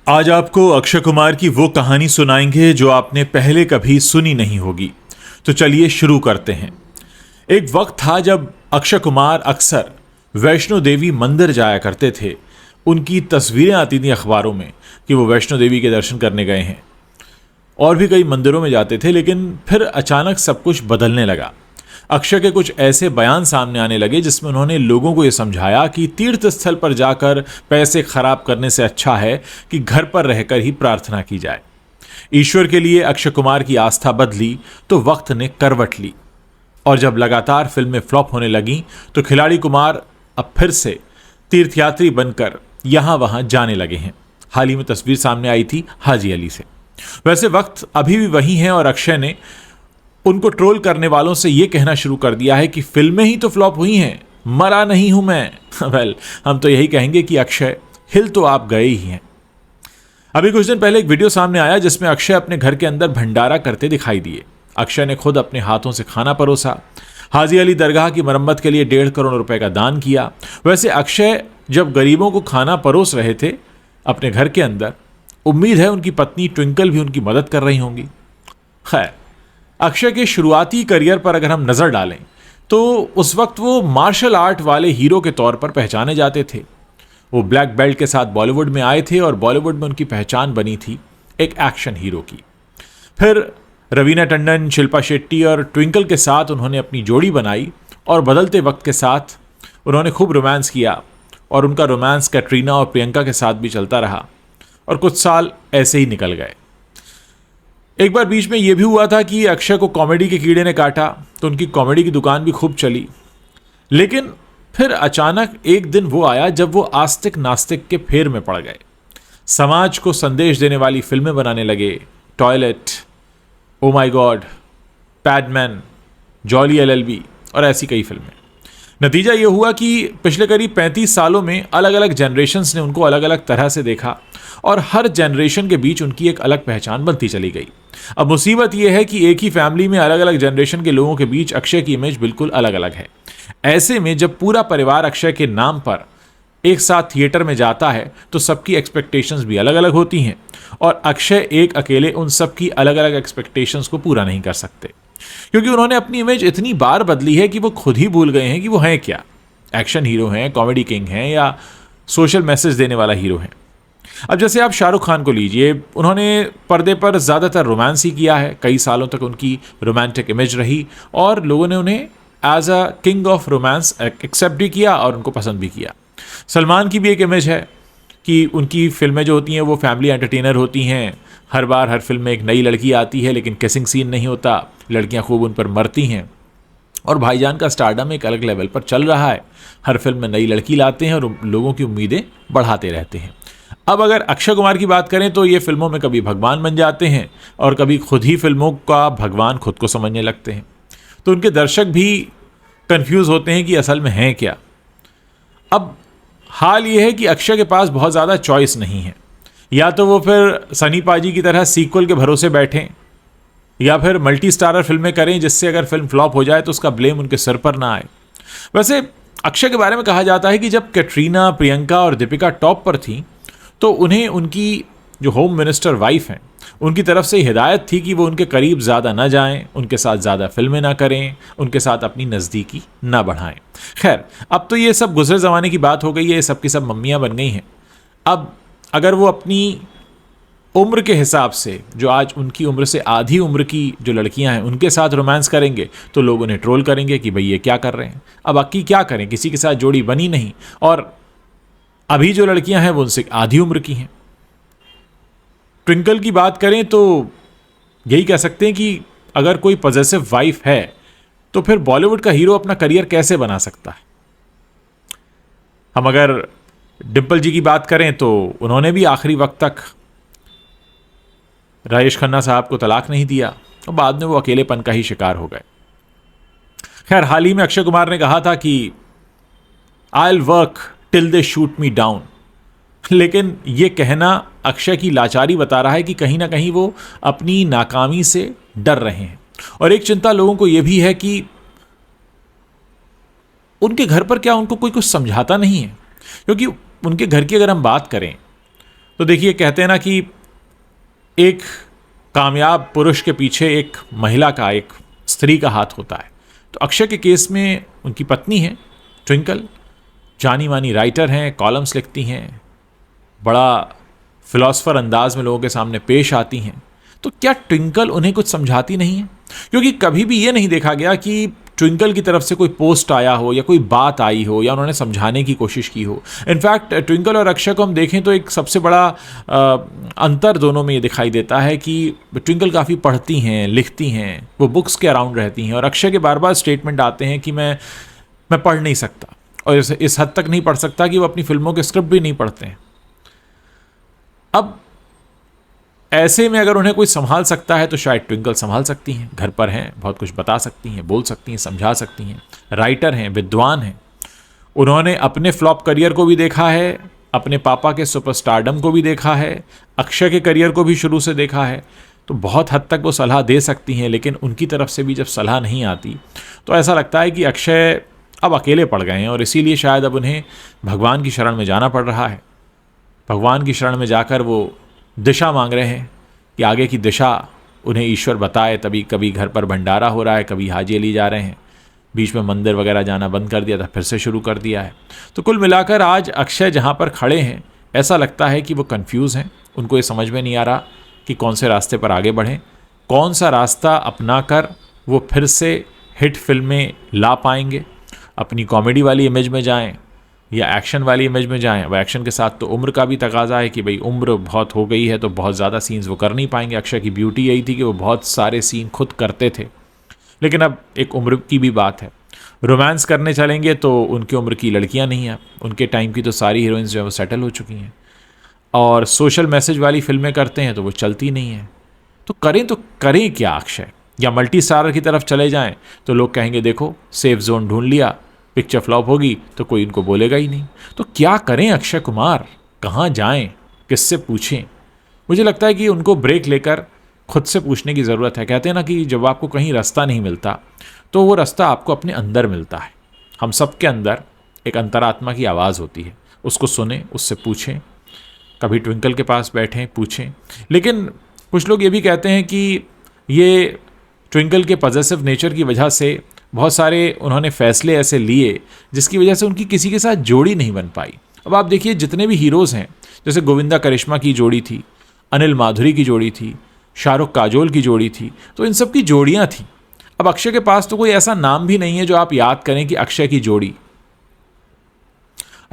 आज आपको अक्षय कुमार की वो कहानी सुनाएंगे जो आपने पहले कभी सुनी नहीं होगी। तो चलिए शुरू करते हैं। एक वक्त था जब अक्षय कुमार अक्सर वैष्णो देवी मंदिर जाया करते थे। उनकी तस्वीरें आती थी अखबारों में कि वो वैष्णो देवी के दर्शन करने गए हैं और भी कई मंदिरों में जाते थे। लेकिन फिर अचानक सब कुछ बदलने लगा। अक्षय के कुछ ऐसे बयान सामने आने लगे जिसमें उन्होंने लोगों को यह समझाया कि तीर्थ स्थल पर जाकर पैसे खराब करने से अच्छा है कि घर पर रहकर ही प्रार्थना की जाए। ईश्वर के लिए अक्षय कुमार की आस्था बदली तो वक्त ने करवट ली और जब लगातार फिल्में फ्लॉप होने लगीं तो खिलाड़ी कुमार अब फिर से तीर्थयात्री बनकर यहां वहां जाने लगे हैं। हाल ही में तस्वीर सामने आई थी हाजी अली से। वैसे वक्त अभी भी वही है और अक्षय ने उनको ट्रोल करने वालों से यह कहना शुरू कर दिया है कि फिल्में ही तो फ्लॉप हुई हैं, मरा नहीं हूं मैं। वेल, हम तो यही कहेंगे कि अक्षय हिल तो आप गए ही हैं। अभी कुछ दिन पहले एक वीडियो सामने आया जिसमें अक्षय अपने घर के अंदर भंडारा करते दिखाई दिए। अक्षय ने खुद अपने हाथों से खाना परोसा, हाजी अली दरगाह की मरम्मत के लिए 1.5 करोड़ रुपए का दान किया। वैसे अक्षय जब गरीबों को खाना परोस रहे थे अपने घर के अंदर, उम्मीद है उनकी पत्नी ट्विंकल भी उनकी मदद कर रही होंगी। खैर, अक्षय के शुरुआती करियर पर अगर हम नजर डालें तो उस वक्त वो मार्शल आर्ट वाले हीरो के तौर पर पहचाने जाते थे। वो ब्लैक बेल्ट के साथ बॉलीवुड में आए थे और बॉलीवुड में उनकी पहचान बनी थी एक एक्शन हीरो की। फिर रवीना टंडन, शिल्पा शेट्टी और ट्विंकल के साथ उन्होंने अपनी जोड़ी बनाई और बदलते वक्त के साथ उन्होंने खूब रोमांस किया और उनका रोमांस कैटरीना और प्रियंका के साथ भी चलता रहा और कुछ साल ऐसे ही निकल गए। एक बार बीच में यह भी हुआ था कि अक्षय को कॉमेडी के कीड़े ने काटा तो उनकी कॉमेडी की दुकान भी खूब चली। लेकिन फिर अचानक एक दिन वो आया जब वो आस्तिक नास्तिक के फेर में पड़ गए। समाज को संदेश देने वाली फिल्में बनाने लगे। Toilet, oh my God, Padman, jolly LLB और ऐसी कई फिल्में। नतीजा ये हुआ कि पिछले करीब 35 सालों में अलग अलग जनरेशन्स ने उनको अलग अलग तरह से देखा और हर जनरेशन के बीच उनकी एक अलग पहचान बनती चली गई। अब मुसीबत यह है कि एक ही फैमिली में अलग अलग जनरेशन के लोगों के बीच अक्षय की इमेज बिल्कुल अलग अलग है। ऐसे में जब पूरा परिवार अक्षय के नाम पर एक साथ थिएटर में जाता है तो सबकी एक्सपेक्टेशंस भी अलग अलग होती हैं और अक्षय एक अकेले उन सबकी अलग अलग एक्सपेक्टेशंस को पूरा नहीं कर सकते, क्योंकि उन्होंने अपनी इमेज इतनी बार बदली है कि वो खुद ही भूल गए हैं कि वो हैं क्या। एक्शन हीरो हैं, कॉमेडी किंग हैं या सोशल मैसेज देने वाला हीरो हैं। अब जैसे आप शाहरुख खान को लीजिए, उन्होंने पर्दे पर ज़्यादातर रोमांस ही किया है। कई सालों तक उनकी रोमांटिक इमेज रही और लोगों ने उन्हें as a king of romance accept भी किया और उनको पसंद भी किया। सलमान की भी एक इमेज है कि उनकी फिल्में जो होती हैं वो फैमिली एंटरटेनर होती हैं। हर बार हर फिल्म में एक नई लड़की आती है लेकिन किसिंग सीन नहीं होता, लड़कियां खूब उन पर मरती हैं। और भाईजान का स्टारडम एक अलग लेवल पर चल रहा है। हर फिल्म में नई लड़की लाते हैं और लोगों की उम्मीदें बढ़ाते रहते हैं। अब अगर अक्षय कुमार की बात करें तो ये फिल्मों में कभी भगवान बन जाते हैं और कभी खुद ही फिल्मों का भगवान खुद को समझने लगते हैं। तो उनके दर्शक भी कंफ्यूज होते हैं कि असल में हैं क्या। अब हाल ये है कि अक्षय के पास बहुत ज़्यादा चॉइस नहीं है। या तो वो फिर सनी पाजी की तरह सीक्वल के भरोसे बैठें या फिर मल्टी स्टारर फिल्में करें जिससे अगर फिल्म फ्लॉप हो जाए तो उसका ब्लेम उनके सर पर ना आए। वैसे अक्षय के बारे में कहा जाता है कि जब कैटरीना, प्रियंका और दीपिका टॉप पर थी तो उन्हें उनकी जो होम मिनिस्टर वाइफ हैं उनकी तरफ से हिदायत थी कि वो उनके करीब ज़्यादा ना जाएं, उनके साथ ज़्यादा फिल्में ना करें, उनके साथ अपनी नज़दीकी ना बढ़ाएं। खैर, अब तो ये सब गुज़रे ज़माने की बात हो गई है, ये सब की सब मम्मियाँ बन गई हैं। अब अगर वो अपनी उम्र के हिसाब से, जो आज उनकी उम्र से आधी उम्र की जो लड़कियां हैं उनके साथ रोमांस करेंगे तो लोग उन्हें ट्रोल करेंगे कि भाई ये क्या कर रहे हैं। अब बाकी क्या करें, किसी के साथ जोड़ी बनी नहीं और अभी जो लड़कियां हैं वो उनसे आधी उम्र की हैं। ट्विंकल की बात करें तो यही कह सकते हैं कि अगर कोई पॉजेसिव वाइफ है तो फिर बॉलीवुड का हीरो अपना करियर कैसे बना सकता है। हम अगर डिम्पल जी की बात करें तो उन्होंने भी आखिरी वक्त तक राजेश खन्ना साहब को तलाक नहीं दिया और बाद में वो अकेलेपन का ही शिकार हो गए। खैर, हाल ही में अक्षय कुमार ने कहा था कि I will work till they shoot me down, लेकिन ये कहना अक्षय की लाचारी बता रहा है कि कहीं ना कहीं वो अपनी नाकामी से डर रहे हैं। और एक चिंता लोगों को यह भी है कि उनके घर पर क्या उनको कोई कुछ समझाता नहीं है, क्योंकि उनके घर की अगर हम बात करें तो देखिए, कहते हैं ना कि एक कामयाब पुरुष के पीछे एक महिला का, एक स्त्री का हाथ होता है। तो अक्षय के केस में उनकी पत्नी है ट्विंकल, जानी मानी राइटर हैं, कॉलम्स लिखती हैं, बड़ा फिलॉसफर अंदाज में लोगों के सामने पेश आती हैं। तो क्या ट्विंकल उन्हें कुछ समझाती नहीं है? क्योंकि कभी भी ये नहीं देखा गया कि ट्विंकल की तरफ से कोई पोस्ट आया हो या कोई बात आई हो या उन्होंने समझाने की कोशिश की हो। इनफैक्ट ट्विंकल और अक्षय को हम देखें तो एक सबसे बड़ा अंतर दोनों में ये दिखाई देता है कि ट्विंकल काफ़ी पढ़ती हैं, लिखती हैं, वो बुक्स के अराउंड रहती हैं, और अक्षय के बार बार स्टेटमेंट आते हैं कि मैं पढ़ नहीं सकता, और इस हद तक नहीं पढ़ सकता कि वो अपनी फिल्मों के स्क्रिप्ट भी नहीं पढ़ते हैं। अब ऐसे में अगर उन्हें कोई संभाल सकता है तो शायद ट्विंकल संभाल सकती हैं। घर पर हैं, बहुत कुछ बता सकती हैं, बोल सकती हैं, समझा सकती हैं, राइटर हैं, विद्वान हैं। उन्होंने अपने फ्लॉप करियर को भी देखा है, अपने पापा के सुपरस्टारडम को भी देखा है, अक्षय के करियर को भी शुरू से देखा है। तो बहुत हद तक वो सलाह दे सकती हैं, लेकिन उनकी तरफ से भी जब सलाह नहीं आती तो ऐसा लगता है कि अक्षय अब अकेले पड़ गए हैं, और इसीलिए शायद अब उन्हें भगवान की शरण में जाना पड़ रहा है। भगवान की शरण में जाकर वो दिशा मांग रहे हैं कि आगे की दिशा उन्हें ईश्वर बताए। तभी कभी घर पर भंडारा हो रहा है, कभी हाजी अली जा रहे हैं, बीच में मंदिर वगैरह जाना बंद कर दिया था, फिर से शुरू कर दिया है। तो कुल मिलाकर आज अक्षय जहाँ पर खड़े हैं, ऐसा लगता है कि वो कंफ्यूज हैं। उनको ये समझ में नहीं आ रहा कि कौन से रास्ते पर आगे बढ़ें, कौन सा रास्ता अपना कर वो फिर से हिट फिल्में ला पाएंगे, अपनी कॉमेडी वाली इमेज में जाएं या एक्शन वाली इमेज में जाएं। अब एक्शन के साथ तो उम्र का भी तकाजा है कि भाई उम्र बहुत हो गई है तो बहुत ज़्यादा सीन्स वो कर नहीं पाएंगे। अक्षय की ब्यूटी यही थी कि वो बहुत सारे सीन खुद करते थे, लेकिन अब एक उम्र की भी बात है। रोमांस करने चलेंगे तो उनकी उम्र की लड़कियां नहीं हैं, उनके टाइम की तो सारी हीरोइंस जो है वो सेटल हो चुकी हैं, और सोशल मैसेज वाली फिल्में करते हैं तो वो चलती नहीं हैं। तो करें क्या अक्षय? या मल्टी स्टारर की तरफ चले जाएं तो लोग कहेंगे देखो सेफ जोन ढूंढ लिया, पिक्चर फ्लॉप होगी तो कोई इनको बोलेगा ही नहीं। तो क्या करें अक्षय कुमार? कहाँ जाएं? किससे पूछें? मुझे लगता है कि उनको ब्रेक लेकर खुद से पूछने की ज़रूरत है। कहते हैं ना कि जब आपको कहीं रास्ता नहीं मिलता तो वो रास्ता आपको अपने अंदर मिलता है। हम सब के अंदर एक अंतरात्मा की आवाज़ होती है, उसको सुने, उससे पूछें। कभी ट्विंकल के पास बैठें, पूछें। लेकिन कुछ लोग ये भी कहते हैं कि ये ट्विंकल के पॉजिटिव नेचर की वजह से बहुत सारे उन्होंने फैसले ऐसे लिए जिसकी वजह से उनकी किसी के साथ जोड़ी नहीं बन पाई। अब आप देखिए जितने भी हीरोज़ हैं, जैसे गोविंदा करिश्मा की जोड़ी थी, अनिल माधुरी की जोड़ी थी, शाहरुख काजोल की जोड़ी थी, तो इन सब की जोड़ियाँ थीं। अब अक्षय के पास तो कोई ऐसा नाम भी नहीं है जो आप याद करें कि अक्षय की जोड़ी।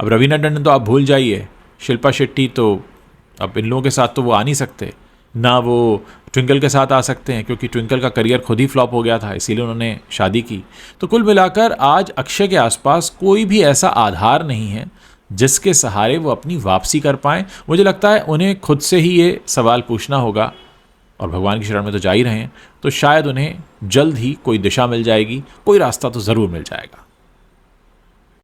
अब रवीना टंडन तो आप भूल जाइए, शिल्पा शेट्टी तो अब इन लोगों के साथ तो वो आ नहीं सकते, ना वो ट्विंकल के साथ आ सकते हैं क्योंकि ट्विंकल का करियर खुद ही फ्लॉप हो गया था, इसीलिए उन्होंने शादी की। तो कुल मिलाकर आज अक्षय के आसपास कोई भी ऐसा आधार नहीं है जिसके सहारे वो अपनी वापसी कर पाएँ। मुझे लगता है उन्हें खुद से ही ये सवाल पूछना होगा, और भगवान की शरण में तो जा ही रहे हैं, तो शायद उन्हें जल्द ही कोई दिशा मिल जाएगी, कोई रास्ता तो ज़रूर मिल जाएगा।